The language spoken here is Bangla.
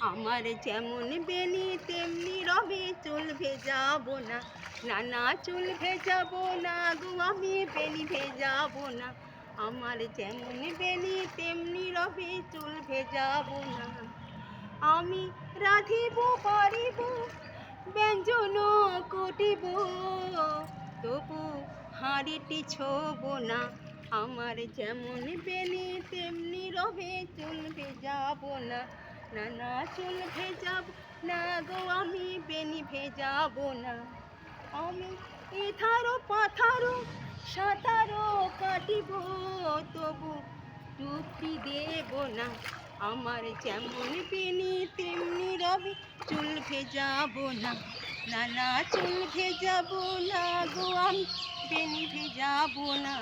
আমার যেমন বেনি তেমনি রবে চুল ভেজাবো না, না না চুল ভেজাবো না গো আমি বেনি ভেজাবো না। আমার যেমন বেনি তেমনি রবে চুল ভেজাবো না। আমি রাঁধিব পারিব ব্যঞ্জন কুটিব, তবু হাঁড়িটি ছোব না। আমার যেমন বেনি তেমনি রবে চুল ভেজাবো না, না না চুল ভেজাবো না গো আমি বেনি ভেজাবো না। আমি এধারো পাথারো সাঁতারো কাটিব, তবু ডুবতি দেব না। আমার যেমন বেনি তেমনি রবে চুল ভেজাবো না, না না চুল ভেজাবো না গো আমি বেনি ভেজাবো না।